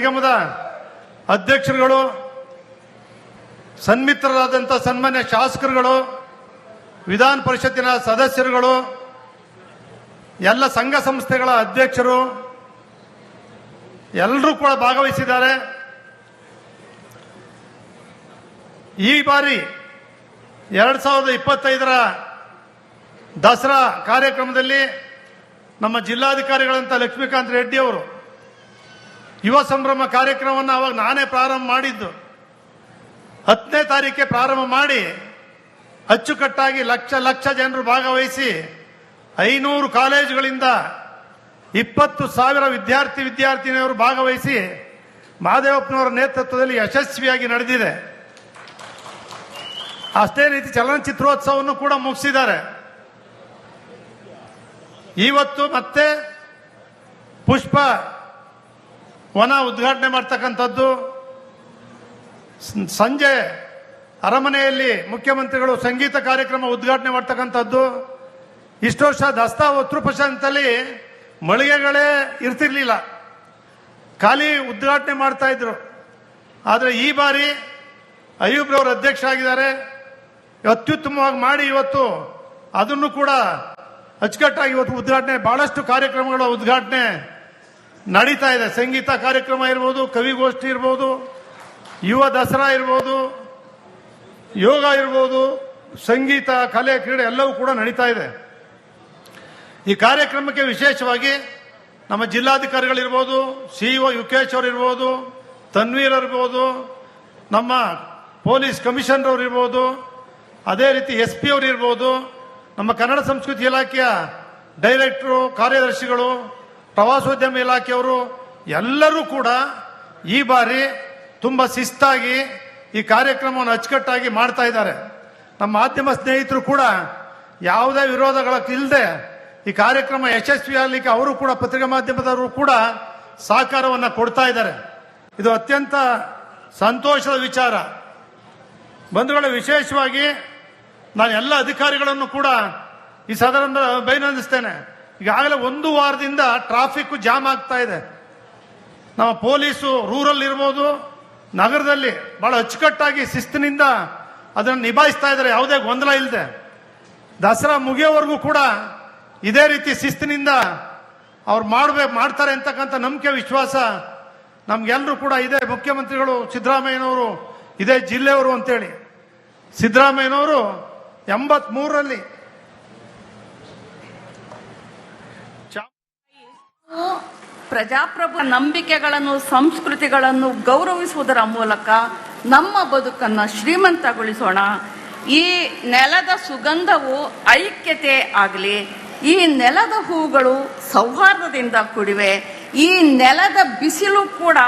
ನಿಗಮದ ಅಧ್ಯಕ್ಷರುಗಳು, ಸನ್ಮಿತ್ರರಾದಂಥ ಸನ್ಮಾನ್ಯ ಶಾಸಕರುಗಳು, ವಿಧಾನ ಪರಿಷತ್ತಿನ ಸದಸ್ಯರುಗಳು, ಎಲ್ಲ ಸಂಘ ಸಂಸ್ಥೆಗಳ ಅಧ್ಯಕ್ಷರು ಎಲ್ಲರೂ ಕೂಡ ಭಾಗವಹಿಸಿದ್ದಾರೆ. ಈ ಬಾರಿ 2025ರ ದಸರಾ ಕಾರ್ಯಕ್ರಮದಲ್ಲಿ ನಮ್ಮ ಜಿಲ್ಲಾಧಿಕಾರಿಗಳಂತ ಲಕ್ಷ್ಮೀಕಾಂತ್ ರೆಡ್ಡಿ ಅವರು ಯುವ ಸಂಭ್ರಮ ಕಾರ್ಯಕ್ರಮವನ್ನು ಅವಾಗ ನಾನೇ ಪ್ರಾರಂಭ ಮಾಡಿದ್ದು. 10ನೇ ತಾರೀಕೆ ಪ್ರಾರಂಭ ಮಾಡಿ ಅಚ್ಚುಕಟ್ಟಾಗಿ ಲಕ್ಷ ಜನರು ಭಾಗವಹಿಸಿ 500 ಕಾಲೇಜುಗಳಿಂದ 20,000 ವಿದ್ಯಾರ್ಥಿನಿಯರು ಭಾಗವಹಿಸಿ ಮಹದೇವಪ್ಪನವರ ನೇತೃತ್ವದಲ್ಲಿ ಯಶಸ್ವಿಯಾಗಿ ನಡೆದಿದೆ. ಅಷ್ಟೇ ರೀತಿ ಚಲನಚಿತ್ರೋತ್ಸವವನ್ನು ಕೂಡ ಮುಗಿಸಿದ್ದಾರೆ. ಇವತ್ತು ಮತ್ತೆ ಪುಷ್ಪ ವನ ಉದ್ಘಾಟನೆ ಮಾಡ್ತಕ್ಕಂಥದ್ದು, ಸಂಜೆ ಅರಮನೆಯಲ್ಲಿ ಮುಖ್ಯಮಂತ್ರಿಗಳು ಸಂಗೀತ ಕಾರ್ಯಕ್ರಮ ಉದ್ಘಾಟನೆ ಮಾಡ್ತಕ್ಕಂಥದ್ದು. ಇಷ್ಟು ವರ್ಷ ದಸರಾ ಉತ್ತರ ಪ್ರಶಾಂತದಲ್ಲಿ ಮಳಿಗೆಗಳೇ ಇರ್ತಿರ್ಲಿಲ್ಲ, ಖಾಲಿ ಉದ್ಘಾಟನೆ ಮಾಡ್ತಾ ಇದ್ರು. ಆದರೆ ಈ ಬಾರಿ ಅಯ್ಯೂಬ್ರವರು ಅಧ್ಯಕ್ಷ ಆಗಿದ್ದಾರೆ, ಅತ್ಯುತ್ತಮವಾಗಿ ಮಾಡಿ ಇವತ್ತು ಅದನ್ನು ಕೂಡ ಅಚ್ಚುಕಟ್ಟಾಗಿ ಇವತ್ತು ಉದ್ಘಾಟನೆ, ಬಹಳಷ್ಟು ಕಾರ್ಯಕ್ರಮಗಳ ಉದ್ಘಾಟನೆ ನಡೀತಾ ಇದೆ. ಸಂಗೀತ ಕಾರ್ಯಕ್ರಮ ಇರ್ಬೋದು, ಕವಿಗೋಷ್ಠಿ ಇರ್ಬೋದು, ಯುವ ದಸರಾ ಇರ್ಬೋದು, ಯೋಗ ಇರ್ಬೋದು, ಸಂಗೀತ, ಕಲೆ, ಕ್ರೀಡೆ ಎಲ್ಲವೂ ಕೂಡ ನಡೀತಾ ಇದೆ. ಈ ಕಾರ್ಯಕ್ರಮಕ್ಕೆ ವಿಶೇಷವಾಗಿ ನಮ್ಮ ಜಿಲ್ಲಾಧಿಕಾರಿಗಳಿರ್ಬೋದು, ಸಿಇಒ ಯುಕೇಶ್ ಅವರು ಇರ್ಬೋದು, ತನ್ವೀರ್ ಇರ್ಬೋದು, ನಮ್ಮ ಪೊಲೀಸ್ ಕಮಿಷನರ್ ಅವರು ಇರ್ಬೋದು, ಅದೇ ರೀತಿ SP ಅವರು ಇರ್ಬೋದು, ನಮ್ಮ ಕನ್ನಡ ಸಂಸ್ಕೃತಿ ಇಲಾಖೆಯ ಡೈರೆಕ್ಟರು, ಕಾರ್ಯದರ್ಶಿಗಳು, ಪ್ರವಾಸೋದ್ಯಮ ಇಲಾಖೆಯವರು ಎಲ್ಲರೂ ಕೂಡ ಈ ಬಾರಿ ತುಂಬಾ ಶಿಸ್ತಾಗಿ ಈ ಕಾರ್ಯಕ್ರಮವನ್ನು ಅಚ್ಚುಕಟ್ಟಾಗಿ ಮಾಡ್ತಾ ಇದ್ದಾರೆ. ನಮ್ಮ ಮಾಧ್ಯಮ ಸ್ನೇಹಿತರು ಕೂಡ ಯಾವುದೇ ವಿರೋಧಗಳಿಲ್ಲದೆ ಈ ಕಾರ್ಯಕ್ರಮ ಯಶಸ್ವಿಯಾಗಲಿಕ್ಕೆ ಅವರು ಕೂಡ, ಪತ್ರಿಕಾ ಮಾಧ್ಯಮದವರು ಕೂಡ ಸಹಕಾರವನ್ನು ಕೊಡ್ತಾ ಇದ್ದಾರೆ. ಇದು ಅತ್ಯಂತ ಸಂತೋಷದ ವಿಚಾರ. ಬಂಧುಗಳೇ, ವಿಶೇಷವಾಗಿ ನಾನು ಎಲ್ಲ ಅಧಿಕಾರಿಗಳನ್ನು ಕೂಡ ಈ ಸದನದ ಅಭಿನಂದಿಸ್ತೇನೆ. ಈಗಾಗಲೇ 1 ವಾರದಿಂದ ಟ್ರಾಫಿಕ್ ಜಾಮ್ ಆಗ್ತಾ ಇದೆ. ನಮ್ಮ ಪೊಲೀಸು ರೂರಲ್ ಇರ್ಬೋದು, ನಗರದಲ್ಲಿ ಬಹಳ ಅಚ್ಚುಕಟ್ಟಾಗಿ ಶಿಸ್ತಿನಿಂದ ಅದನ್ನು ನಿಭಾಯಿಸ್ತಾ ಇದ್ದಾರೆ, ಯಾವುದೇ ಗೊಂದಲ ಇಲ್ಲದೆ. ದಸರಾ ಮುಗಿಯೋವರೆಗೂ ಕೂಡ ಇದೇ ರೀತಿ ಶಿಸ್ತಿನಿಂದ ಅವ್ರು ಮಾಡ್ತಾರೆ ಅಂತಕ್ಕಂಥ ನಂಬಿಕೆ, ವಿಶ್ವಾಸ ನಮ್ಗೆಲ್ಲರೂ ಕೂಡ ಇದೆ. ಮುಖ್ಯಮಂತ್ರಿಗಳು ಸಿದ್ದರಾಮಯ್ಯನವರು ಇದೇ ಜಿಲ್ಲೆಯವರು ಅಂತೇಳಿ, ಸಿದ್ದರಾಮಯ್ಯನವರು 83ರಲ್ಲಿ ಪ್ರಜಾಪ್ರಭು ನಂಬಿಕೆಗಳನ್ನು, ಸಂಸ್ಕೃತಿಗಳನ್ನು ಗೌರವಿಸುವುದರ ಮೂಲಕ ನಮ್ಮ ಬದುಕನ್ನು ಶ್ರೀಮಂತಗೊಳಿಸೋಣ. ಈ ನೆಲದ ಸುಗಂಧವು ಐಕ್ಯತೆ ಆಗಲಿ, ಈ ನೆಲದ ಹೂಗಳು ಸೌಹಾರ್ದದಿಂದ ಕೂಡಿವೆ, ಈ ನೆಲದ ಬಿಸಿಲು ಕೂಡ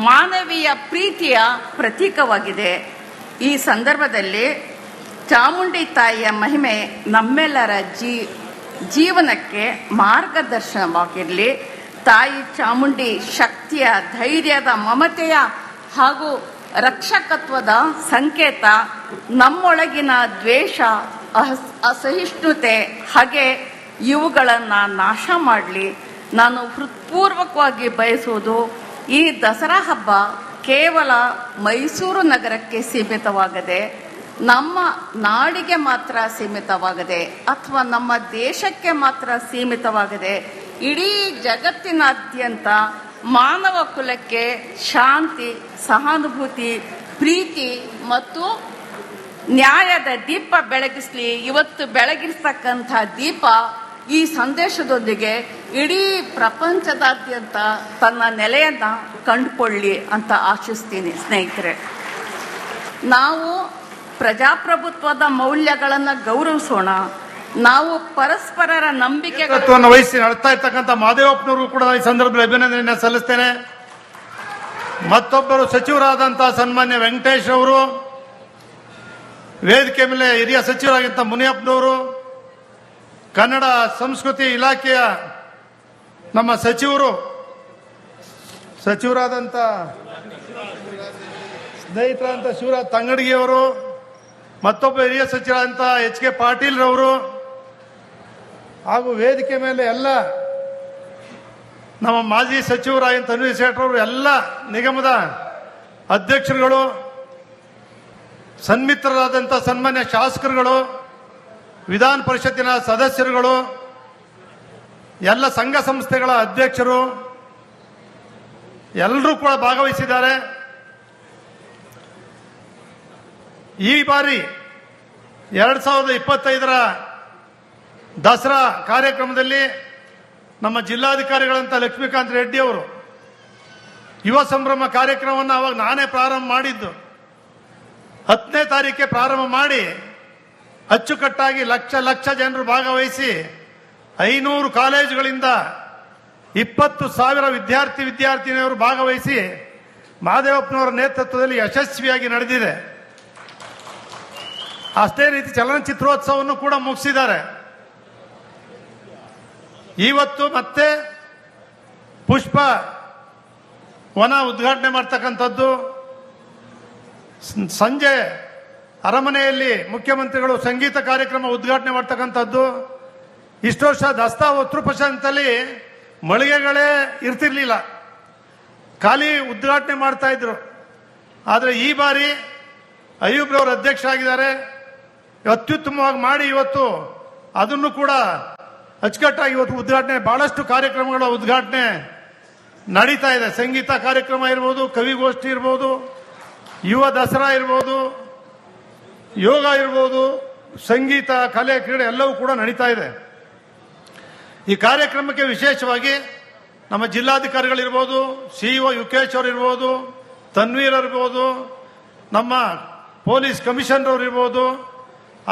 ಮಾನವೀಯ ಪ್ರೀತಿಯ ಪ್ರತೀಕವಾಗಿದೆ. ಈ ಸಂದರ್ಭದಲ್ಲಿ ಚಾಮುಂಡಿ ತಾಯಿಯ ಮಹಿಮೆ ನಮ್ಮೆಲ್ಲರ ಜೀವನಕ್ಕೆ ಮಾರ್ಗದರ್ಶನವಾಗಿರಲಿ. ತಾಯಿ ಚಾಮುಂಡಿ ಶಕ್ತಿಯ, ಧೈರ್ಯದ, ಮಮತೆಯ ಹಾಗೂ ರಕ್ಷಕತ್ವದ ಸಂಕೇತ. ನಮ್ಮೊಳಗಿನ ದ್ವೇಷ, ಅಸಹಿಷ್ಣುತೆ, ಹಾಗೆ ಇವುಗಳನ್ನು ನಾಶ ಮಾಡಲಿ. ನಾನು ಹೃತ್ಪೂರ್ವಕವಾಗಿ ಬಯಸುವುದು, ಈ ದಸರಾ ಹಬ್ಬ ಕೇವಲ ಮೈಸೂರು ನಗರಕ್ಕೆ ಸೀಮಿತವಾಗದೆ, ನಮ್ಮ ನಾಡಿಗೆ ಮಾತ್ರ ಸೀಮಿತವಾಗದೆ, ಅಥವಾ ನಮ್ಮ ದೇಶಕ್ಕೆ ಮಾತ್ರ ಸೀಮಿತವಾಗದೆ, ಇಡೀ ಜಗತ್ತಿನಾದ್ಯಂತ ಮಾನವ ಕುಲಕ್ಕೆ ಶಾಂತಿ, ಸಹಾನುಭೂತಿ, ಪ್ರೀತಿ ಮತ್ತು ನ್ಯಾಯದ ದೀಪ ಬೆಳಗಿಸಲಿ. ಇವತ್ತು ಬೆಳಗಿರ್ತಕ್ಕಂಥ ದೀಪ ಈ ಸಂದೇಶದೊಂದಿಗೆ ಇಡೀ ಪ್ರಪಂಚದಾದ್ಯಂತ ತನ್ನ ನೆಲೆಯನ್ನು ಕಂಡುಕೊಳ್ಳಿ ಅಂತ ಆಶಿಸ್ತೀನಿ. ಸ್ನೇಹಿತರೆ, ನಾವು ಪ್ರಜಾಪ್ರಭುತ್ವದ ಮೌಲ್ಯಗಳನ್ನು ಗೌರವಿಸೋಣ. ನಾವು ಪರಸ್ಪರರ ನಂಬಿಕೆಗಳನ್ನು ವಹಿಸಿ ನಡೆಸ್ತಾ ಇರ್ತಕ್ಕಂಥ ಮಹದೇವಪ್ಪನವರು ಕೂಡ ಈ ಸಂದರ್ಭದಲ್ಲಿ ಅಭಿನಂದನೆಯನ್ನು ಸಲ್ಲಿಸ್ತೇನೆ. ಮತ್ತೊಬ್ಬರು ಸಚಿವರಾದಂತಹ ಸನ್ಮಾನ್ಯ ವೆಂಕಟೇಶ್ ಅವರು, ವೇದಿಕೆ ಮೇಲೆ ಹಿರಿಯ ಸಚಿವರಾಗಿದ್ದ ಮುನಿಯಪ್ಪನವರು, ಕನ್ನಡ ಸಂಸ್ಕೃತಿ ಇಲಾಖೆಯ ನಮ್ಮ ಸಚಿವರಾದಂಥ ಸ್ನೇಹಿತರಾದಂಥ ಶಿವರಾಜ್ ತಂಗಡಗಿಯವರು, ಮತ್ತೊಬ್ಬ ಹಿರಿಯ ಸಚಿವರಾದಂಥ HK ಪಾಟೀಲ್ ರವರು, ಹಾಗೂ ವೇದಿಕೆ ಮೇಲೆ ಎಲ್ಲ ನಮ್ಮ ಮಾಜಿ ಸಚಿವರಾಗಿದ್ದ ತನ್ವೀರ್ ಸೇಠ್ ಅವರು, ಎಲ್ಲ ನಿಗಮದ ಅಧ್ಯಕ್ಷರುಗಳು, ಸನ್ಮಿತ್ರರಾದಂಥ ಸನ್ಮಾನ್ಯ ಶಾಸಕರುಗಳು, ವಿಧಾನ ಪರಿಷತ್ತಿನ ಸದಸ್ಯರುಗಳು, ಎಲ್ಲ ಸಂಘ ಸಂಸ್ಥೆಗಳ ಅಧ್ಯಕ್ಷರು ಎಲ್ಲರೂ ಕೂಡ ಭಾಗವಹಿಸಿದ್ದಾರೆ. ಈ ಬಾರಿ 2025ರ ದಸರಾ ಕಾರ್ಯಕ್ರಮದಲ್ಲಿ ನಮ್ಮ ಜಿಲ್ಲಾಧಿಕಾರಿಗಳಂತ ಲಕ್ಷ್ಮೀಕಾಂತ್ ರೆಡ್ಡಿ ಅವರು ಯುವ ಸಂಭ್ರಮ ಕಾರ್ಯಕ್ರಮವನ್ನು ಅವಾಗ ನಾನೇ ಪ್ರಾರಂಭ ಮಾಡಿದ್ದು. 10ನೇ ತಾರೀಕೆ ಪ್ರಾರಂಭ ಮಾಡಿ ಅಚ್ಚುಕಟ್ಟಾಗಿ ಲಕ್ಷ ಜನರು ಭಾಗವಹಿಸಿ 500 ಕಾಲೇಜುಗಳಿಂದ 20,000 ವಿದ್ಯಾರ್ಥಿನಿಯರು ಭಾಗವಹಿಸಿ ಮಹದೇವಪ್ಪನವರ ನೇತೃತ್ವದಲ್ಲಿ ಯಶಸ್ವಿಯಾಗಿ ನಡೆದಿದೆ. ಅಷ್ಟೇ ರೀತಿ ಚಲನಚಿತ್ರೋತ್ಸವವನ್ನು ಕೂಡ ಮುಗಿಸಿದ್ದಾರೆ. ಇವತ್ತು ಮತ್ತೆ ಪುಷ್ಪ ವನ ಉದ್ಘಾಟನೆ ಮಾಡ್ತಕ್ಕಂಥದ್ದು, ಸಂಜೆ ಅರಮನೆಯಲ್ಲಿ ಮುಖ್ಯಮಂತ್ರಿಗಳು ಸಂಗೀತ ಕಾರ್ಯಕ್ರಮ ಉದ್ಘಾಟನೆ ಮಾಡ್ತಕ್ಕಂಥದ್ದು. ಇಷ್ಟು ವರ್ಷ ದಸ್ತಾ ಉತ್ತರ ಮಳಿಗೆಗಳೇ ಇರ್ತಿರ್ಲಿಲ್ಲ, ಖಾಲಿ ಉದ್ಘಾಟನೆ ಮಾಡ್ತಾ ಇದ್ರು. ಆದರೆ ಈ ಬಾರಿ ಅಯ್ಯೂಬ್ರವರು ಅಧ್ಯಕ್ಷ ಆಗಿದ್ದಾರೆ, ಅತ್ಯುತ್ತಮವಾಗಿ ಮಾಡಿ ಇವತ್ತು ಅದನ್ನು ಕೂಡ ಅಚ್ಚುಕಟ್ಟಾಗಿ ಇವತ್ತು ಉದ್ಘಾಟನೆ, ಬಹಳಷ್ಟು ಕಾರ್ಯಕ್ರಮಗಳ ಉದ್ಘಾಟನೆ ನಡೀತಾ ಇದೆ. ಸಂಗೀತ ಕಾರ್ಯಕ್ರಮ ಇರ್ಬೋದು, ಕವಿಗೋಷ್ಠಿ ಇರ್ಬೋದು, ಯುವ ದಸರಾ ಇರ್ಬೋದು, ಯೋಗ ಇರ್ಬೋದು, ಸಂಗೀತ, ಕಲೆ, ಕ್ರೀಡೆ ಎಲ್ಲವೂ ಕೂಡ ನಡೀತಾ ಇದೆ. ಈ ಕಾರ್ಯಕ್ರಮಕ್ಕೆ ವಿಶೇಷವಾಗಿ ನಮ್ಮ ಜಿಲ್ಲಾಧಿಕಾರಿಗಳಿರ್ಬೋದು, ಸಿಇಒ ಯುಕೇಶ್ ಅವರು ಇರ್ಬೋದು, ತನ್ವೀರ್ ಇರ್ಬೋದು, ನಮ್ಮ ಪೊಲೀಸ್ ಕಮಿಷನರ್ ಅವರು ಇರ್ಬೋದು,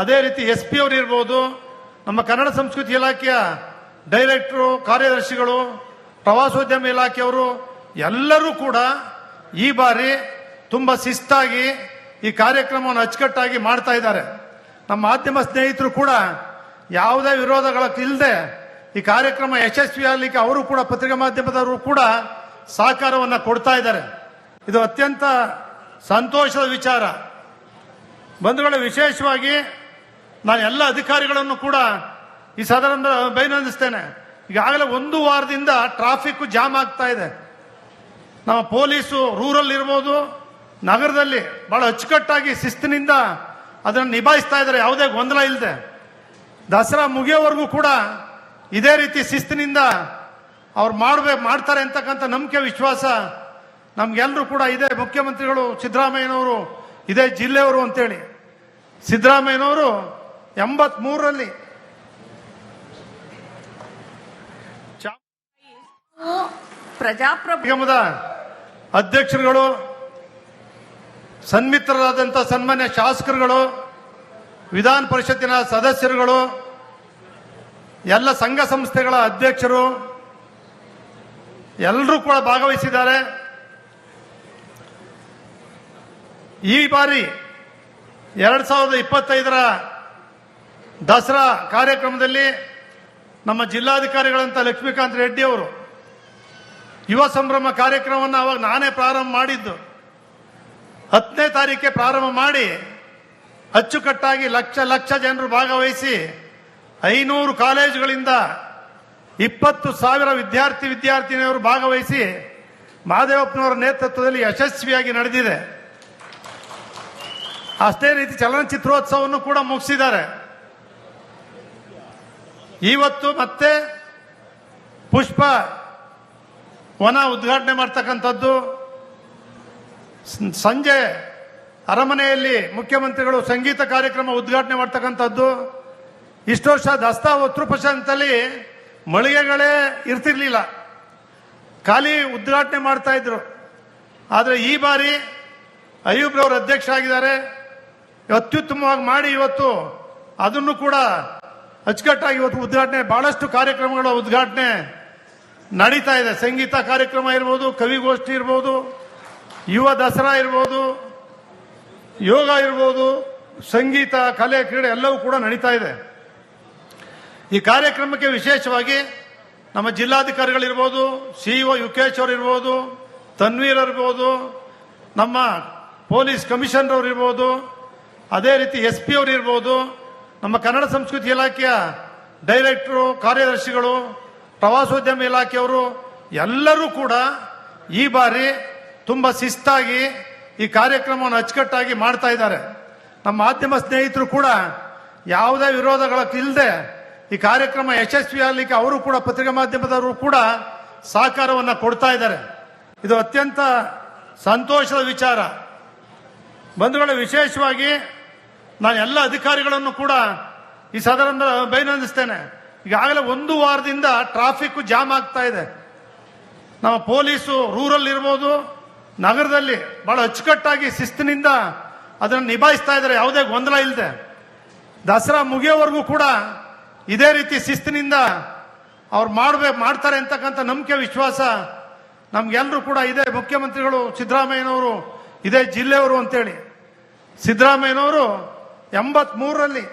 ಅದೇ ರೀತಿ SP ಅವರು ಇರ್ಬೋದು, ನಮ್ಮ ಕನ್ನಡ ಸಂಸ್ಕೃತಿ ಇಲಾಖೆಯ ಡೈರೆಕ್ಟರು, ಕಾರ್ಯದರ್ಶಿಗಳು, ಪ್ರವಾಸೋದ್ಯಮ ಇಲಾಖೆಯವರು ಎಲ್ಲರೂ ಕೂಡ ಈ ಬಾರಿ ತುಂಬ ಶಿಸ್ತಾಗಿ ಈ ಕಾರ್ಯಕ್ರಮವನ್ನು ಅಚ್ಚುಕಟ್ಟಾಗಿ ಮಾಡ್ತಾ ಇದ್ದಾರೆ. ನಮ್ಮ ಮಾಧ್ಯಮ ಸ್ನೇಹಿತರು ಕೂಡ ಯಾವುದೇ ವಿರೋಧಗಳಿಲ್ಲದೆ ಈ ಕಾರ್ಯಕ್ರಮ ಯಶಸ್ವಿಯಾಗಲಿಕ್ಕೆ ಅವರು ಕೂಡ, ಪತ್ರಿಕಾ ಮಾಧ್ಯಮದವರು ಕೂಡ ಸಹಕಾರವನ್ನು ಕೊಡ್ತಾ ಇದ್ದಾರೆ. ಇದು ಅತ್ಯಂತ ಸಂತೋಷದ ವಿಚಾರ. ಬಂಧುಗಳೇ, ವಿಶೇಷವಾಗಿ ನಾನು ಎಲ್ಲ ಅಧಿಕಾರಿಗಳನ್ನು ಕೂಡ ಈ ಸದನದ ಅಭಿನಂದಿಸ್ತೇನೆ. ಈಗಾಗಲೇ 1 ವಾರದಿಂದ ಟ್ರಾಫಿಕ್ ಜಾಮ್ ಆಗ್ತಾ ಇದೆ. ನಮ್ಮ ಪೊಲೀಸು ರೂರಲ್ ಇರ್ಬೋದು, ನಗರದಲ್ಲಿ ಬಹಳ ಅಚ್ಚುಕಟ್ಟಾಗಿ ಶಿಸ್ತಿನಿಂದ ಅದನ್ನು ನಿಭಾಯಿಸ್ತಾ ಇದ್ದಾರೆ, ಯಾವುದೇ ಗೊಂದಲ ಇಲ್ಲದೆ. ದಸರಾ ಮುಗಿಯೋವರೆಗೂ ಕೂಡ ಇದೇ ರೀತಿ ಶಿಸ್ತಿನಿಂದ ಅವ್ರು ಮಾಡ್ತಾರೆ ಅಂತಕ್ಕಂಥ ನಂಬಿಕೆ, ವಿಶ್ವಾಸ ನಮ್ಗೆಲ್ಲರೂ ಕೂಡ ಇದೆ. ಮುಖ್ಯಮಂತ್ರಿಗಳು ಸಿದ್ದರಾಮಯ್ಯನವರು ಇದೇ ಜಿಲ್ಲೆಯವರು ಅಂತೇಳಿ, ಸಿದ್ದರಾಮಯ್ಯನವರು 83ರಲ್ಲಿ ನಿಗಮದ ಅಧ್ಯಕ್ಷರುಗಳು, ಸನ್ಮಿತ್ರರಾದಂಥ ಸನ್ಮಾನ್ಯ ಶಾಸಕರುಗಳು, ವಿಧಾನ ಪರಿಷತ್ತಿನ ಸದಸ್ಯರುಗಳು, ಎಲ್ಲ ಸಂಘ ಸಂಸ್ಥೆಗಳ ಅಧ್ಯಕ್ಷರು ಎಲ್ಲರೂ ಕೂಡ ಭಾಗವಹಿಸಿದ್ದಾರೆ. ಈ ಬಾರಿ 2025ರ ದಸರಾ ಕಾರ್ಯಕ್ರಮದಲ್ಲಿ ನಮ್ಮ ಜಿಲ್ಲಾಧಿಕಾರಿಗಳಂತ ಲಕ್ಷ್ಮೀಕಾಂತ್ ರೆಡ್ಡಿ ಅವರು ಯುವ ಸಂಭ್ರಮ ಕಾರ್ಯಕ್ರಮವನ್ನು ಅವಾಗ ನಾನೇ ಪ್ರಾರಂಭ ಮಾಡಿದ್ದು. 10ನೇ ತಾರೀಕೆ ಪ್ರಾರಂಭ ಮಾಡಿ ಅಚ್ಚುಕಟ್ಟಾಗಿ ಲಕ್ಷ ಜನರು ಭಾಗವಹಿಸಿ 500 ಕಾಲೇಜುಗಳಿಂದ 20,000 ವಿದ್ಯಾರ್ಥಿನಿಯರು ಭಾಗವಹಿಸಿ ಮಹದೇವಪ್ಪನವರ ನೇತೃತ್ವದಲ್ಲಿ ಯಶಸ್ವಿಯಾಗಿ ನಡೆದಿದೆ. ಅಷ್ಟೇ ರೀತಿ ಚಲನಚಿತ್ರೋತ್ಸವವನ್ನು ಕೂಡ ಮುಗಿಸಿದ್ದಾರೆ. ಇವತ್ತು ಮತ್ತೆ ಪುಷ್ಪ ವನ ಉದ್ಘಾಟನೆ ಮಾಡ್ತಕ್ಕಂಥದ್ದು, ಸಂಜೆ ಅರಮನೆಯಲ್ಲಿ ಮುಖ್ಯಮಂತ್ರಿಗಳು ಸಂಗೀತ ಕಾರ್ಯಕ್ರಮ ಉದ್ಘಾಟನೆ ಮಾಡ್ತಕ್ಕಂಥದ್ದು. ಇಷ್ಟು ವರ್ಷ ದಸ್ತಾ ಉತ್ತರ ಮಳಿಗೆಗಳೇ ಇರ್ತಿರ್ಲಿಲ್ಲ, ಖಾಲಿ ಉದ್ಘಾಟನೆ ಮಾಡ್ತಾ ಇದ್ರು. ಆದರೆ ಈ ಬಾರಿ ಅಯ್ಯೂಬ್ರವರು ಅಧ್ಯಕ್ಷ ಆಗಿದ್ದಾರೆ, ಅತ್ಯುತ್ತಮವಾಗಿ ಮಾಡಿ ಇವತ್ತು ಅದನ್ನು ಕೂಡ ಅಚ್ಚುಕಟ್ಟಾಗಿ ಇವತ್ತು ಉದ್ಘಾಟನೆ, ಬಹಳಷ್ಟು ಕಾರ್ಯಕ್ರಮಗಳ ಉದ್ಘಾಟನೆ ನಡೀತಾ ಇದೆ. ಸಂಗೀತ ಕಾರ್ಯಕ್ರಮ ಇರ್ಬೋದು, ಕವಿಗೋಷ್ಠಿ ಇರ್ಬೋದು, ಯುವ ದಸರಾ ಇರ್ಬೋದು, ಯೋಗ ಇರ್ಬೋದು, ಸಂಗೀತ, ಕಲೆ, ಕ್ರೀಡೆ ಎಲ್ಲವೂ ಕೂಡ ನಡೀತಾ ಇದೆ. ಈ ಕಾರ್ಯಕ್ರಮಕ್ಕೆ ವಿಶೇಷವಾಗಿ ನಮ್ಮ ಜಿಲ್ಲಾಧಿಕಾರಿಗಳಿರ್ಬೋದು, ಸಿಇಒ ಯುಕೇಶ್ ಅವರು ಇರ್ಬೋದು, ತನ್ವೀರ್ ಇರ್ಬೋದು, ನಮ್ಮ ಪೊಲೀಸ್ ಕಮಿಷನರ್ ಅವರು ಇರ್ಬೋದು, ಅದೇ ರೀತಿ SP ಅವರು ಇರ್ಬೋದು, ನಮ್ಮ ಕನ್ನಡ ಸಂಸ್ಕೃತಿ ಇಲಾಖೆಯ ಡೈರೆಕ್ಟರು, ಕಾರ್ಯದರ್ಶಿಗಳು, ಪ್ರವಾಸೋದ್ಯಮ ಇಲಾಖೆಯವರು ಎಲ್ಲರೂ ಕೂಡ ಈ ಬಾರಿ ತುಂಬ ಶಿಸ್ತಾಗಿ ಈ ಕಾರ್ಯಕ್ರಮವನ್ನು ಅಚ್ಚುಕಟ್ಟಾಗಿ ಮಾಡ್ತಾ ಇದ್ದಾರೆ. ನಮ್ಮ ಮಾಧ್ಯಮ ಸ್ನೇಹಿತರು ಕೂಡ ಯಾವುದೇ ವಿರೋಧಗಳಿಲ್ಲದೆ ಈ ಕಾರ್ಯಕ್ರಮ ಯಶಸ್ವಿ ಆಗಲಿಕ್ಕೆ ಅವರು ಕೂಡ ಪತ್ರಿಕಾ ಮಾಧ್ಯಮದವರು ಕೂಡ ಸಹಕಾರವನ್ನು ಕೊಡ್ತಾ ಇದ್ದಾರೆ. ಇದು ಅತ್ಯಂತ ಸಂತೋಷದ ವಿಚಾರ. ಬಂಧುಗಳ, ವಿಶೇಷವಾಗಿ ನಾನು ಎಲ್ಲ ಅಧಿಕಾರಿಗಳನ್ನು ಕೂಡ ಈ ಸದನದ ಅಭಿನಂದಿಸ್ತೇನೆ. ಈಗಾಗಲೇ 1 ವಾರದಿಂದ ಟ್ರಾಫಿಕ್ ಜಾಮ್ ಆಗ್ತಾ ಇದೆ. ನಮ್ಮ ಪೊಲೀಸು ರೂರಲ್ ಇರ್ಬೋದು, ನಗರದಲ್ಲಿ ಬಹಳ ಅಚ್ಚುಕಟ್ಟಾಗಿ ಶಿಸ್ತಿನಿಂದ ಅದನ್ನು ನಿಭಾಯಿಸ್ತಾ ಇದ್ದಾರೆ, ಯಾವುದೇ ಗೊಂದಲ ಇಲ್ಲದೆ. ದಸರಾ ಮುಗಿಯೋವರೆಗೂ ಕೂಡ ಇದೇ ರೀತಿ ಶಿಸ್ತಿನಿಂದ ಅವ್ರು ಮಾಡ್ತಾರೆ ಅಂತಕ್ಕಂಥ ನಂಬಿಕೆ ವಿಶ್ವಾಸ ನಮ್ಗೆಲ್ಲರೂ ಕೂಡ ಇದೆ. ಮುಖ್ಯಮಂತ್ರಿಗಳು ಸಿದ್ದರಾಮಯ್ಯನವರು ಇದೇ ಜಿಲ್ಲೆಯವರು ಅಂತೇಳಿ. ಸಿದ್ದರಾಮಯ್ಯನವರು 83ರಲ್ಲಿ